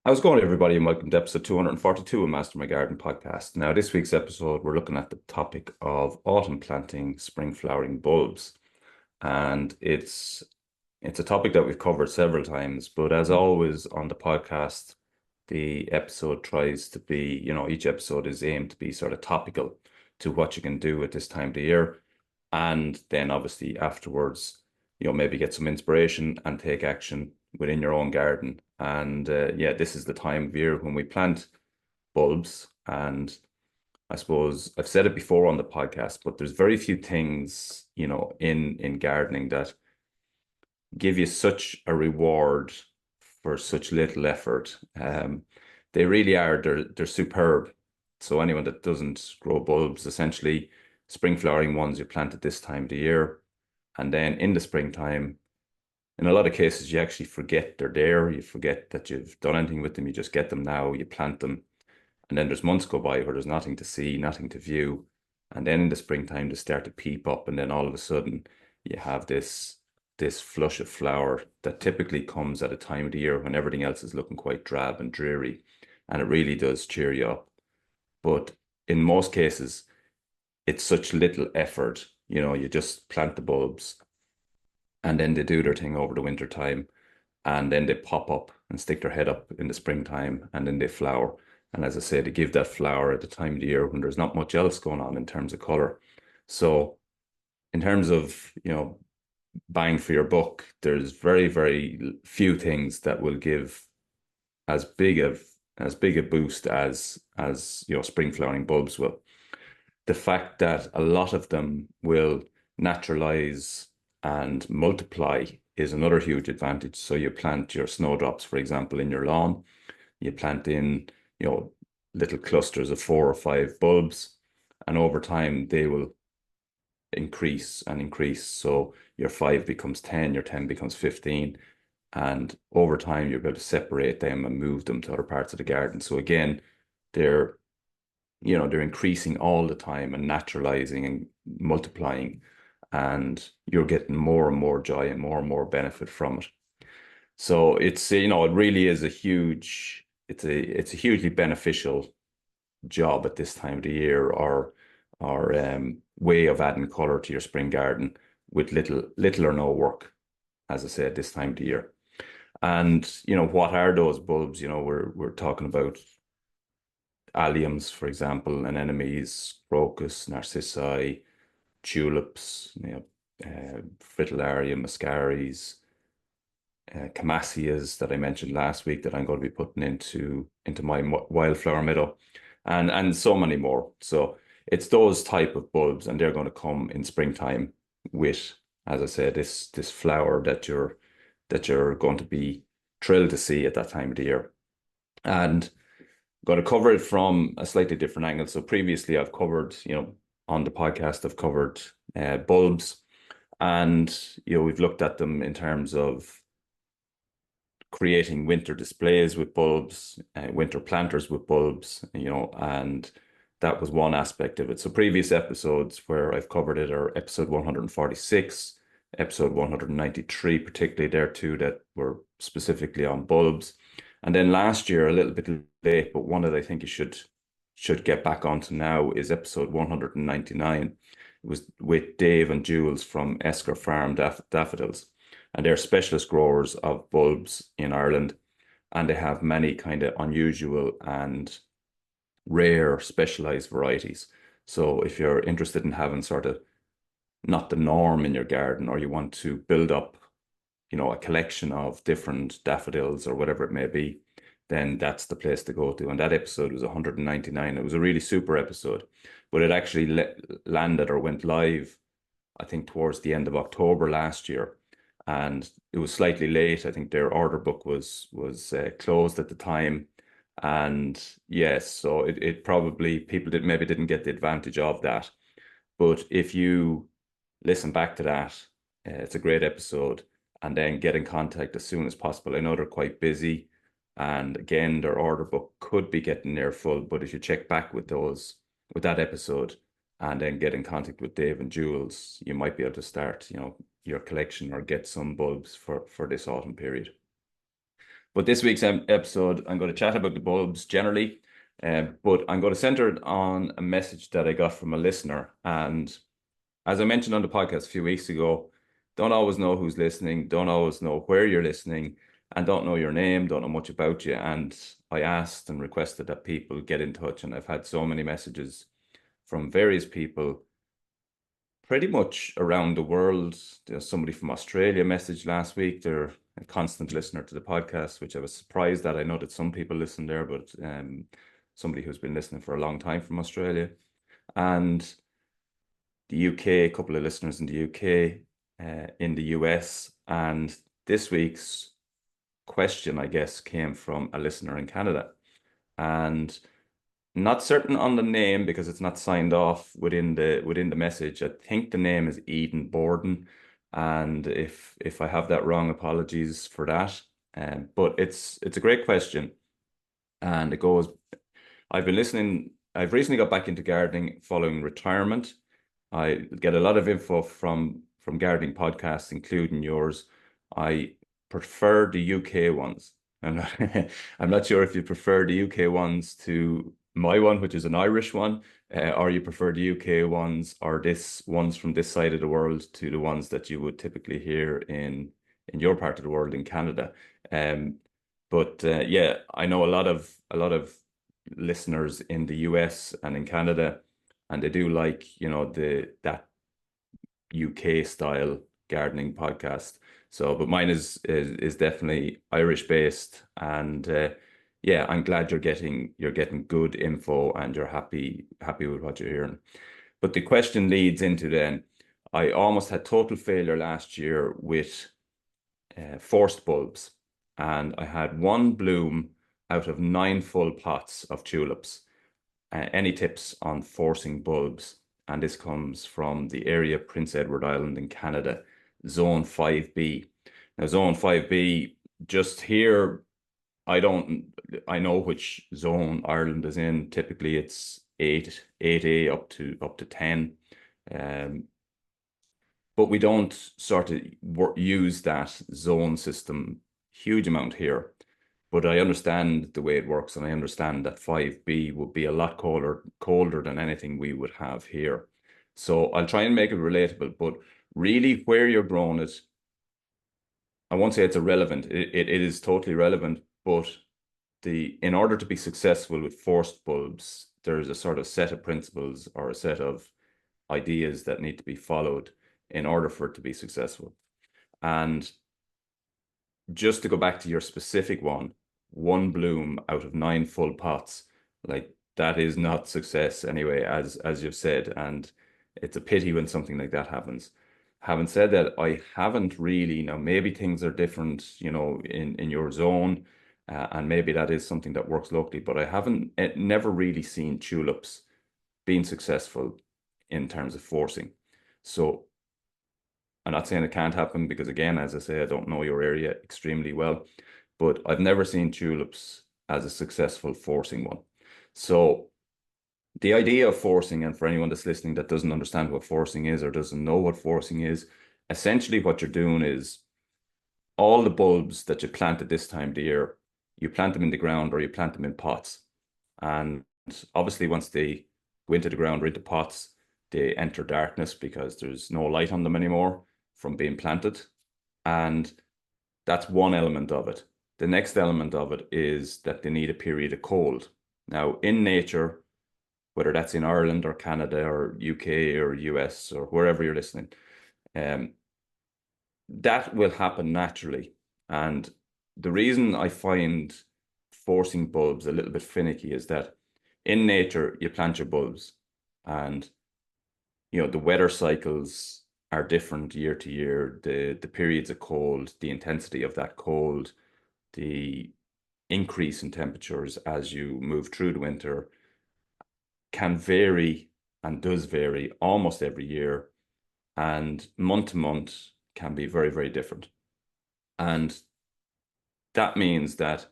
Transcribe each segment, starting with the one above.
How's it going, everybody? And welcome to episode 242 of Master My Garden podcast. Now, this week's episode, we're looking at the topic of autumn planting spring flowering bulbs. And it's a topic that we've covered several times, but as always on the podcast, the episode tries to be, each episode is aimed to be sort of topical to what you can do at this time of the year. And then obviously afterwards, maybe get some inspiration and take action within your own garden. And yeah, this is the time of year when we plant bulbs. And I suppose I've said it before on the podcast, but there's very few things, in gardening that give you such a reward for such little effort. They really are, they're superb. So anyone that doesn't grow bulbs, essentially spring flowering ones you plant at this time of the year. And then in the springtime, in a lot of cases, you actually forget they're there. You forget that you've done anything with them. You just get them now, you plant them. And then there's months go by where there's nothing to see, nothing to view. And then in the springtime, they start to peep up. And then all of a sudden, you have this flush of flower that typically comes at a time of the year when everything else is looking quite drab and dreary. And it really does cheer you up. But in most cases, it's such little effort. You just plant the bulbs and then they do their thing over the winter time, and then they pop up and stick their head up in the springtime, and then they flower. And as I say, they give that flower at the time of the year when there's not much else going on in terms of color. So in terms of, bang for your buck, there's very, very few things that will give as big of as big a boost as spring flowering bulbs will. The fact that a lot of them will naturalize and multiply is another huge advantage. So you plant your snowdrops, for example, in your lawn. You plant in, little clusters of 4 or 5 bulbs, and over time they will increase and increase. So your 5 becomes 10, your 10 becomes 15, and over time you're able to separate them and move them to other parts of the garden. So again, they're they're increasing all the time and naturalizing and multiplying, and you're getting more and more joy and more benefit from it. So it's, it really is it's a hugely beneficial job at this time of the year, or way of adding color to your spring garden with little or no work, as I said, this time of the year. And what are those bulbs? We're talking about alliums, for example, anemones, crocus, narcissi, tulips, Fritillaria, Muscaris, Camassias that I mentioned last week that I'm going to be putting into my wildflower meadow, and so many more. So it's those type of bulbs, and they're going to come in springtime with, as I said, this flower that you're going to be thrilled to see at that time of the year. And going to cover it from a slightly different angle. So previously I've covered, on the podcast, I've covered bulbs, and, we've looked at them in terms of creating winter displays with bulbs, winter planters with bulbs, and that was one aspect of it. So previous episodes where I've covered it are episode 146, episode 193, particularly there too, that were specifically on bulbs. And then last year, a little bit late, but one that I think you should get back onto now is episode 199. It was with Dave and Jules from Esker Farm Daffodils. And they're specialist growers of bulbs in Ireland. And they have many kind of unusual and rare specialized varieties. So if you're interested in having sort of not the norm in your garden, or you want to build up a collection of different daffodils or whatever it may be, then that's the place to go to. And that episode was 199. It was a really super episode, but it actually landed or went live, I think, towards the end of October last year. And it was slightly late. I think their order book was closed at the time. And yes, so it probably, people maybe didn't get the advantage of that. But if you listen back to that, it's a great episode, and then get in contact as soon as possible. I know they're quite busy, and again, their order book could be getting near full, but if you check back with that episode, and then get in contact with Dave and Jules, you might be able to start, your collection or get some bulbs for this autumn period. But this week's episode, I'm going to chat about the bulbs generally, but I'm going to center it on a message that I got from a listener. And as I mentioned on the podcast a few weeks ago, don't always know who's listening, don't always know where you're listening, and don't know your name, don't know much about you. And I asked and requested that people get in touch, and I've had so many messages from various people pretty much around the world. There's somebody from Australia messaged last week. They're a constant listener to the podcast, which I was surprised that. I know that some people listen there, but somebody who's been listening for a long time from Australia. And the UK, a couple of listeners in the UK, in the US. And this week's question, I guess, came from a listener in Canada. And not certain on the name because it's not signed off within the message. I think the name is Eden Borden, and if I have that wrong, apologies for that. But it's a great question, and it goes. I've been listening. I've recently got back into gardening following retirement. I get a lot of info from gardening podcasts, including yours. I prefer the UK ones. And I'm not sure if you prefer the UK ones to my one, which is an Irish one, or you prefer the UK ones or this ones from this side of the world to the ones that you would typically hear in your part of the world in Canada. Um, but yeah, I know a lot of listeners in the US and in Canada, and they do like, that UK style gardening podcast. So, but mine is definitely Irish based, and yeah, I'm glad you're getting good info and you're happy with what you're hearing. But the question leads into then, I almost had total failure last year with forced bulbs, and I had one bloom out of 9 full pots of tulips. Any tips on forcing bulbs? And this comes from the area Prince Edward Island in Canada, Zone 5B. Now, Zone 5B, just here, I don't, I know which zone Ireland is in. Typically, it's 8A up to 10. Um, but we don't sort of use that zone system huge amount here. But I understand the way it works, and I understand that 5B would be a lot colder than anything we would have here. So I'll try and make it relatable, but really where you're growing it, I won't say it's irrelevant. It is totally relevant, but in order to be successful with forced bulbs, there's a sort of set of principles or a set of ideas that need to be followed in order for it to be successful. And just to go back to your specific one bloom out of 9 full pots, like that is not success anyway, as you've said, and it's a pity when something like that happens. Having said that, I haven't really, now maybe things are different, in your zone, and maybe that is something that works locally, but I haven't never really seen tulips being successful in terms of forcing. So I'm not saying it can't happen because, again, as I say, I don't know your area extremely well, but I've never seen tulips as a successful forcing one. So the idea of forcing, and for anyone that's listening that doesn't understand what forcing is or doesn't know what forcing is, essentially what you're doing is all the bulbs that you plant at this time of the year, you plant them in the ground or you plant them in pots. And obviously, once they go into the ground or into pots, they enter darkness because there's no light on them anymore from being planted. And that's one element of it. The next element of it is that they need a period of cold. Now, in nature, whether that's in Ireland or Canada or UK or US or wherever you're listening, um, that will happen naturally. And the reason I find forcing bulbs a little bit finicky is that in nature, you plant your bulbs, and the weather cycles are different year to year. The periods of cold, the intensity of that cold, the increase in temperatures as you move through the winter can vary and does vary almost every year, and month to month can be very, very different. And that means that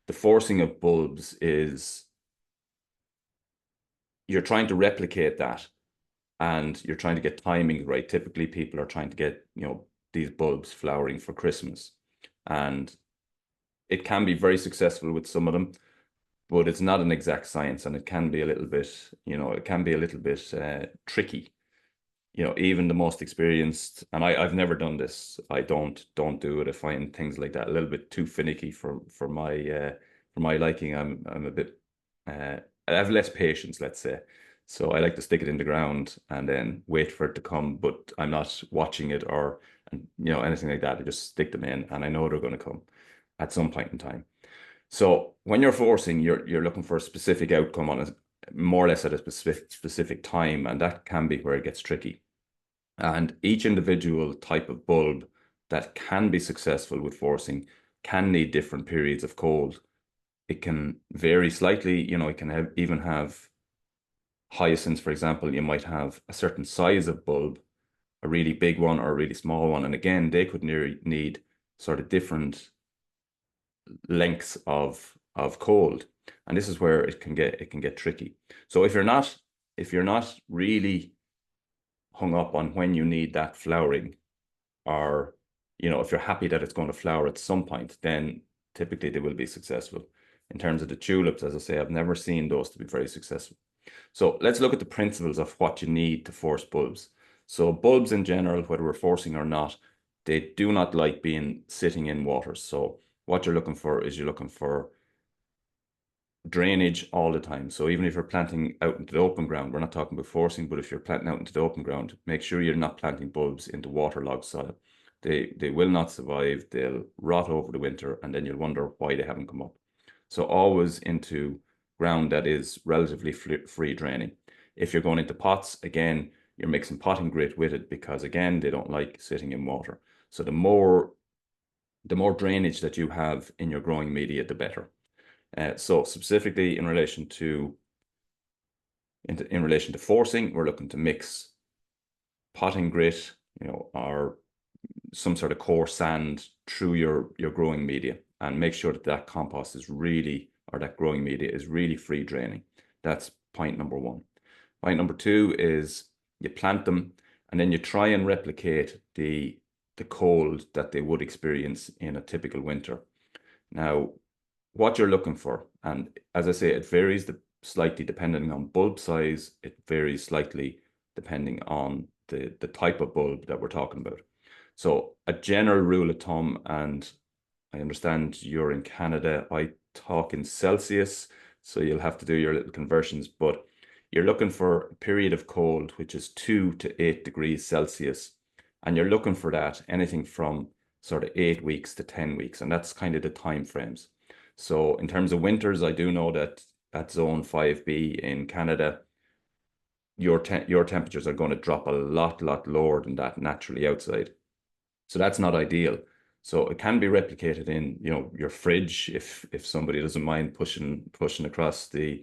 the forcing of bulbs is you're trying to replicate that, and you're trying to get timing right. Typically, people are trying to get, these bulbs flowering for Christmas. And it can be very successful with some of them, but it's not an exact science, and it can be a little bit, it can be a little bit tricky. Even the most experienced, and I've never done this. I don't do it. I find things like that a little bit too finicky for my liking. I'm a bit I have less patience, let's say. So I like to stick it in the ground and then wait for it to come, but I'm not watching it or anything like that. I just stick them in and I know they're going to come at some point in time. So when you're forcing, you're looking for a specific outcome on it, more or less at a specific time, and that can be where it gets tricky. And each individual type of bulb that can be successful with forcing can need different periods of cold. It can vary slightly, it can even have hyacinths, for example. You might have a certain size of bulb, a really big one or a really small one. And again, they could need sort of different lengths of cold. And this is where it can get tricky. So if you're not really hung up on when you need that flowering, or if you're happy that it's going to flower at some point, then typically they will be successful. In terms of the tulips, as I say, I've never seen those to be very successful. So let's look at the principles of what you need to force bulbs. So bulbs in general, whether we're forcing or not, they do not like being sitting in water. So what you're looking for is you're looking for drainage all the time. So even if you're planting out into the open ground, we're not talking about forcing, but if you're planting out into the open ground, make sure you're not planting bulbs into waterlogged soil. They will not survive. They'll rot over the winter, and then you'll wonder why they haven't come up. So always into ground that is relatively free draining. If you're going into pots, again, you're mixing potting grit with it because again, they don't like sitting in water. So the more drainage that you have in your growing media, the better. So specifically in relation to forcing, we're looking to mix potting grit, or some sort of coarse sand through your growing media, and make sure that compost is really, or that growing media is really free draining. That's point number one. Point number two is you plant them and then you try and replicate the cold that they would experience in a typical winter. Now, what you're looking for, and as I say, it varies slightly depending on bulb size. It varies slightly depending on the type of bulb that we're talking about. So a general rule of thumb, and I understand you're in Canada, I talk in Celsius, so you'll have to do your little conversions, but you're looking for a period of cold which is 2 to 8 degrees Celsius, and you're looking for that anything from sort of 8 weeks to 10 weeks, and that's kind of the time frames. So in terms of winters, I do know that at zone 5B in Canada, your temperatures are going to drop a lot lower than that naturally outside. So that's not ideal. So it can be replicated in, your fridge if somebody doesn't mind pushing across the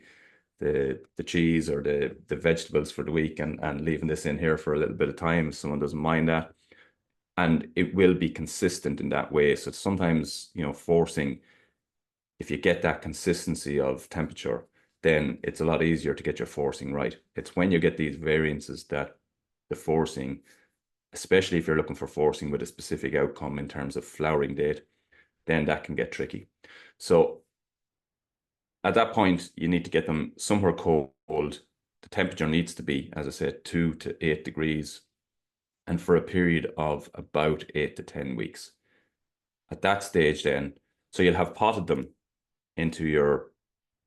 cheese or the vegetables for the week and leaving this in here for a little bit of time if someone doesn't mind that. And it will be consistent in that way. So sometimes, forcing, if you get that consistency of temperature, then it's a lot easier to get your forcing right. It's when you get these variances that the forcing, especially if you're looking for forcing with a specific outcome in terms of flowering date, then that can get tricky. So at that point, you need to get them somewhere cold. The temperature needs to be, as I said, 2 to 8 degrees, and for a period of about 8 to 10 weeks. At that stage then, so you'll have potted them into your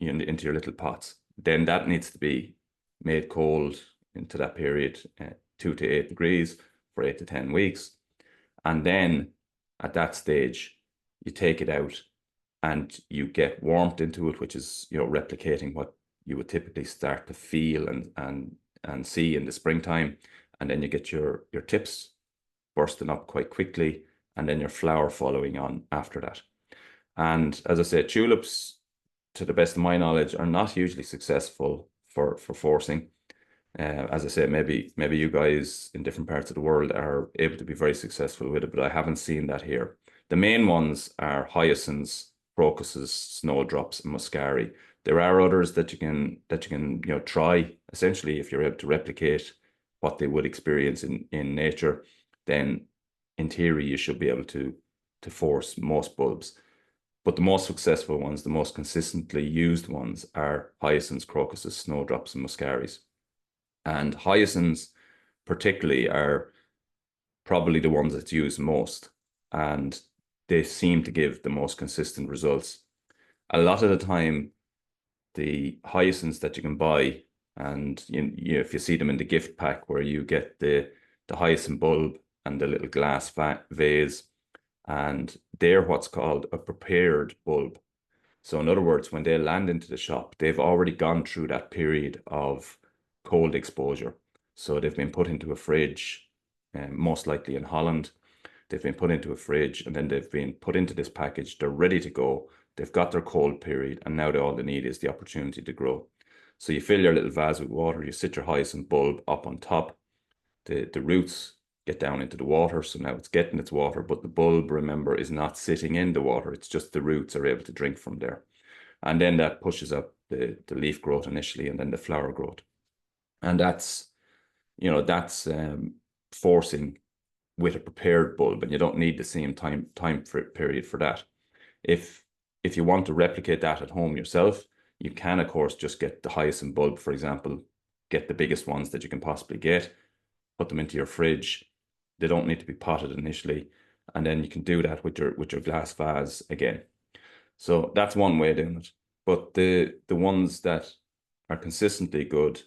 little pots. Then that needs to be made cold into that period, 2 to 8 degrees for 8 to 10 weeks. And then at that stage, you take it out and you get warmth into it, which is, replicating what you would typically start to feel and see in the springtime. And then you get your tips bursting up quite quickly, and then your flower following on after that. And as I said, tulips, to the best of my knowledge, are not hugely successful for forcing. As I said, maybe you guys in different parts of the world are able to be very successful with it, but I haven't seen that here. The main ones are hyacinths, crocuses, snowdrops, and muscari. There are others that you can try. Essentially, if you're able to replicate what they would experience in nature, then in theory you should be able to force most bulbs. But the most successful ones, the most consistently used ones are hyacinths, crocuses, snowdrops, and muscaris. And hyacinths particularly are probably the ones that's used most, and they seem to give the most consistent results. A lot of the time, the hyacinths that you can buy, and if you see them in the gift pack where you get the hyacinth bulb and the little glass vase, and they're what's called a prepared bulb. So in other words, when they land into the shop, they've already gone through that period of cold exposure. So they've been put into a fridge, most likely in Holland. They've been put into a fridge and then they've been put into this package. They're ready to go. They've got their cold period, and now all they need is the opportunity to grow. So you fill your little vase with water, you sit your hyacinth bulb up on top. The roots get down into the water, so now it's getting its water, but the bulb, remember, is not sitting in the water. It's just the roots are able to drink from there. And then that pushes up the leaf growth initially and then the flower growth. And that's forcing with a prepared bulb, and you don't need the same time period for that. If you want to replicate that at home yourself, you can of course just get the hyacinth bulb, for example, get the biggest ones that you can possibly get, put them into your fridge. They don't need to be potted initially, and then you can do that with your glass vase again. So that's one way of doing it. But the ones that are consistently good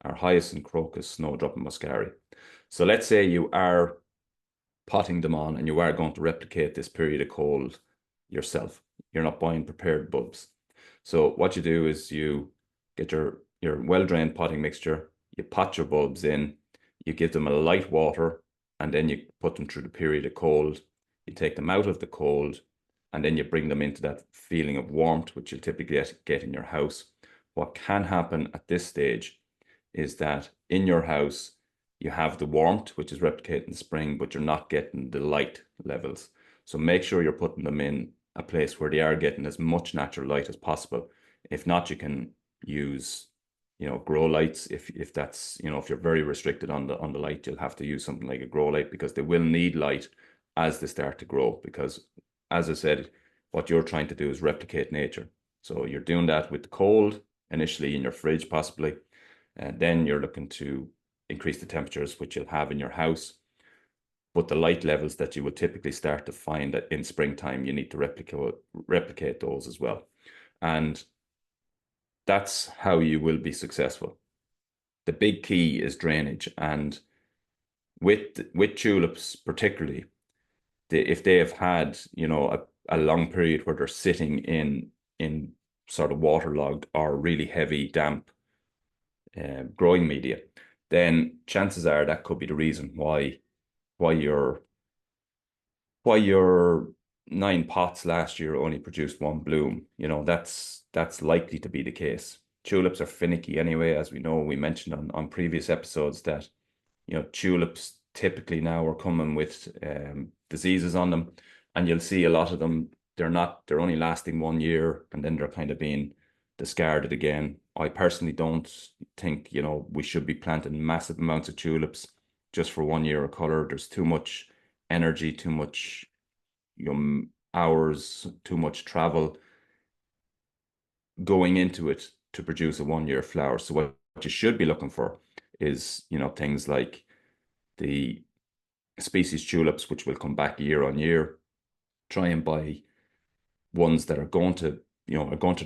are hyacinth, crocus, snowdrop, and muscari. So let's say you are potting them on and you are going to replicate this period of cold yourself. You're not buying prepared bulbs. So what you do is you get your well-drained potting mixture, you pot your bulbs in, you give them a light water, and then you put them through the period of cold. You take them out of the cold, and then you bring them into that feeling of warmth, which you'll typically get in your house. What can happen at this stage is that in your house, you have the warmth, which is replicated in spring, but you're not getting the light levels. So make sure you're putting them in a place where they are getting as much natural light as possible. If not, you can use, grow lights. If that's, if you're very restricted on the light, you'll have to use something like a grow light, because they will need light as they start to grow. Because as I said, what you're trying to do is replicate nature. So you're doing that with the cold initially in your fridge, possibly, and then you're looking to increase the temperatures, which you'll have in your house. But the light levels that you will typically start to find that in springtime, you need to replicate those as well. And that's how you will be successful. The big key is drainage. And with tulips particularly, if they have had, a long period where they're sitting in sort of waterlogged or really heavy, damp growing media, then chances are that could be the reason why your 9 pots last year only produced 1 bloom. That's likely to be the case. Tulips are finicky anyway, as we know. We mentioned on previous episodes that tulips typically now are coming with diseases on them, and you'll see a lot of them. They're only lasting 1 year, and then they're kind of being discarded again. I personally don't think we should be planting massive amounts of tulips just for 1 year of color. There's too much energy, too much hours, too much travel going into it to produce a 1 year flower. So what you should be looking for is things like the species tulips, which will come back year on year. Try and buy ones that are going to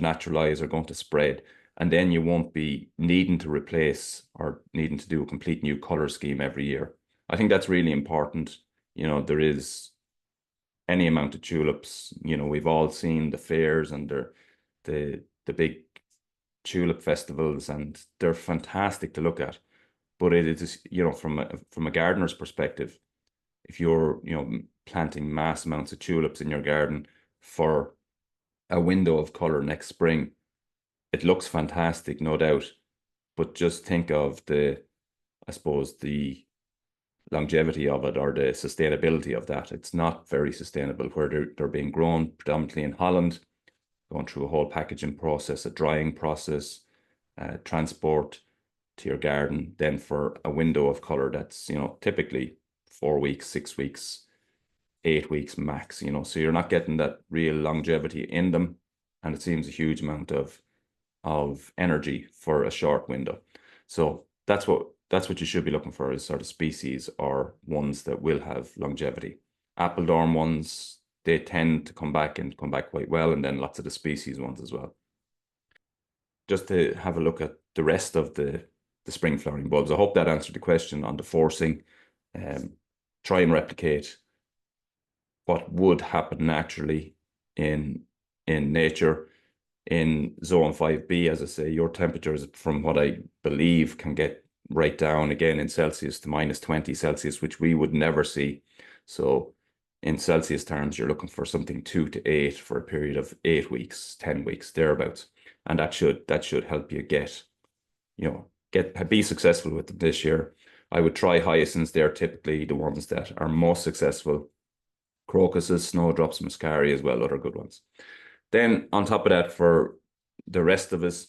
naturalize, or going to spread, and then you won't be needing to replace or needing to do a complete new color scheme every year. I think that's really important. There is any amount of tulips. We've all seen the fairs and the big tulip festivals, and they're fantastic to look at. But it is, from a gardener's perspective, if you're, planting mass amounts of tulips in your garden for a window of color next spring, it looks fantastic, no doubt. But just think of I suppose, the longevity of it, or the sustainability of that. It's not very sustainable where they're being grown predominantly in Holland, going through a whole packaging process, a drying process, transport to your garden, then for a window of color that's, typically 4 weeks, 6 weeks, 8 weeks max, so you're not getting that real longevity in them, and it seems a huge amount of energy for a short window. So that's what you should be looking for, is sort of species or ones that will have longevity. Appledorn ones, they tend to come back and come back quite well, and then lots of the species ones as well. Just to have a look at the rest of the spring flowering bulbs. I hope that answered the question on the forcing. Try and replicate what would happen naturally in nature. In zone 5B, as I say, your temperatures, from what I believe, can get right down again in Celsius to -20 Celsius, which we would never see. So in Celsius terms, you're looking for something 2 to 8 for a period of 8 weeks, 10 weeks, thereabouts. And that should help you be successful with them this year. I would try hyacinths. They're typically the ones that are most successful. Crocuses, snowdrops, muscari as well, other good ones. Then on top of that, for the rest of us,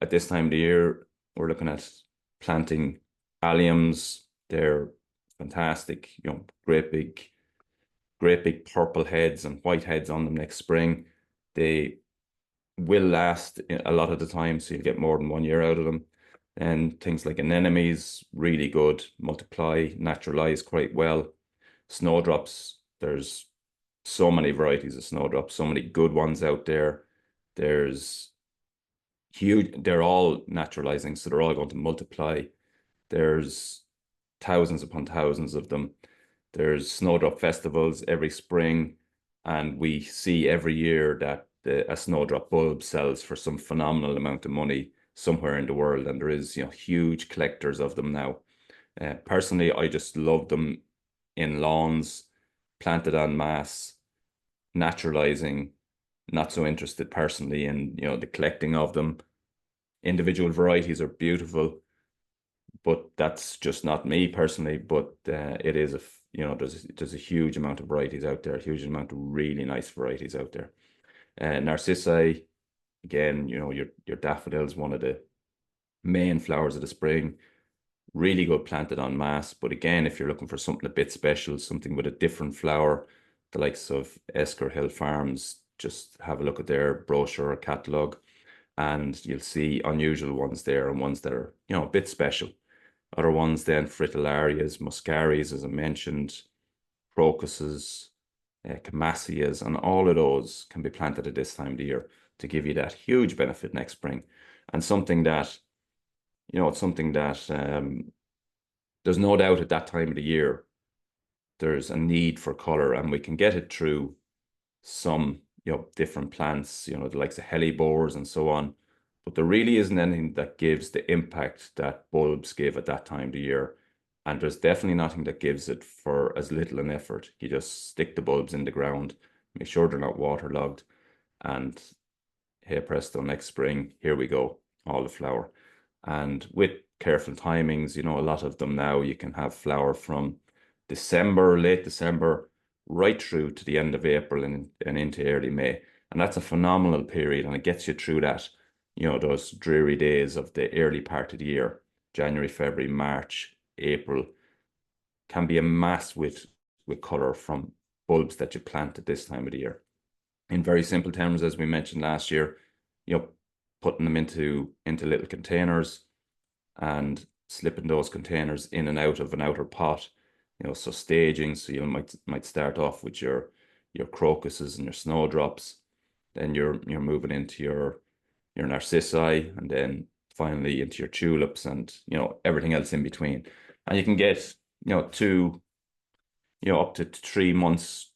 at this time of the year, we're looking at planting alliums. They're fantastic, great big purple heads and white heads on them next spring. They will last a lot of the time, so you'll get more than 1 year out of them. And things like anemones, really good, multiply, naturalize quite well. Snowdrops, there's so many varieties of snowdrops, so many good ones out there. There's they're all naturalizing, so they're all going to multiply. There's thousands upon thousands of them. There's snowdrop festivals every spring, and we see every year that a snowdrop bulb sells for some phenomenal amount of money somewhere in the world, and there is huge collectors of them now. Personally, I just love them in lawns, planted en masse, naturalizing. Not so interested personally in the collecting of them. Individual varieties are beautiful, but that's just not me personally. But it is there's a huge amount of varieties out there, a huge amount of really nice varieties out there. Narcissi, again, your daffodils, one of the main flowers of the spring. Really good planted en masse. But again, if you're looking for something a bit special, something with a different flower, the likes of Esker Farms, just have a look at their brochure or catalogue, and you'll see unusual ones there, and ones that are a bit special. Other ones then, Fritillarias, Muscaris, as I mentioned, crocuses, Camassias, and all of those can be planted at this time of the year to give you that huge benefit next spring. And something that, there's no doubt at that time of the year, there's a need for color, and we can get it through some, different plants, the likes of hellebores and so on. But there really isn't anything that gives the impact that bulbs give at that time of the year. And there's definitely nothing that gives it for as little an effort. You just stick the bulbs in the ground, make sure they're not waterlogged, and hey presto, next spring, here we go, all the flower. And with careful timings, a lot of them now, you can have flower from December, late December, right through to the end of April and into early May. And that's a phenomenal period, and it gets you through that, those dreary days of the early part of the year. January, February, March, April can be a mass with color from bulbs that you plant at this time of the year. In very simple terms, as we mentioned last year, putting them into little containers and slipping those containers in and out of an outer pot, so staging. So you might start off with your crocuses and your snowdrops, then you're moving into your narcissi, and then finally into your tulips, and everything else in between. And you can get up to 3 months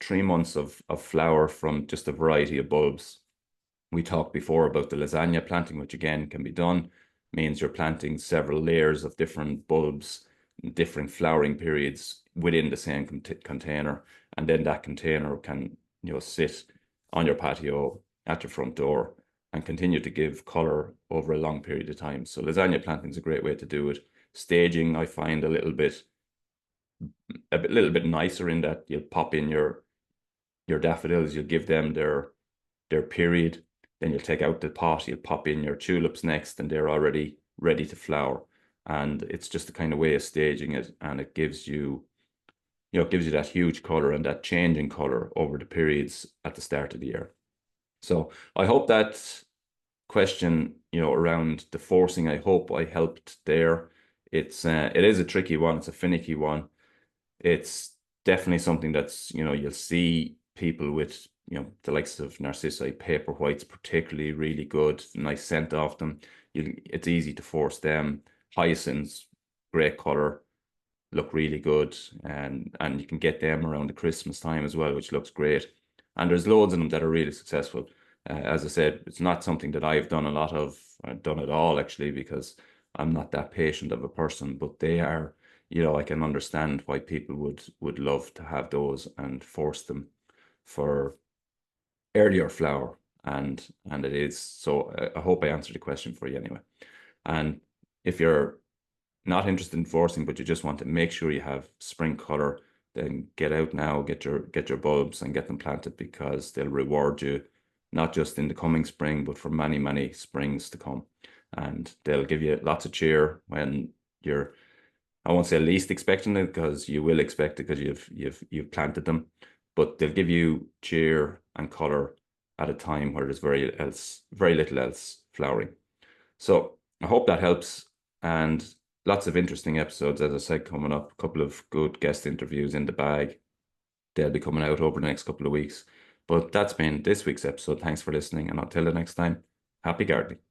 of flower from just a variety of bulbs. We talked before about the lasagna planting, which again can be done. Means you're planting several layers of different bulbs, different flowering periods within the same container, and then that container can sit on your patio at your front door and continue to give color over a long period of time. So lasagna planting is a great way to do it. Staging, I find a little bit nicer, in that you'll pop in your daffodils, you'll give them their period, then you'll take out the pot, you'll pop in your tulips next, and they're already ready to flower. And it's just a kind of way of staging it, and it gives you it gives you that huge color and that change in color over the periods at the start of the year. So I hope that question, around the forcing, I hope I helped there. It is a tricky one. It's a finicky one. It's definitely something that's, you'll see people with, the likes of Narcissi, paper whites, particularly really good, nice scent off them. It's easy to force them. Hyacinths, great color, look really good, and you can get them around the Christmas time as well, which looks great. And there's loads of them that are really successful. As I said, it's not something that I've done a lot of, I've done it all actually, because I'm not that patient of a person, but they are, I can understand why people would love to have those and force them for earlier flower. And it is. So I hope I answered the question for you anyway. And if you're not interested in forcing, but you just want to make sure you have spring color, then get out now, get your bulbs and get them planted, because they'll reward you not just in the coming spring, but for many, many springs to come. And they'll give you lots of cheer when you're, I won't say least expecting it, because you will expect it because you've planted them, but they'll give you cheer and color at a time where there's very little else flowering. So I hope that helps. And lots of interesting episodes, as I said, coming up. A couple of good guest interviews in the bag. They'll be coming out over the next couple of weeks. But that's been this week's episode. Thanks for listening. And until the next time, happy gardening.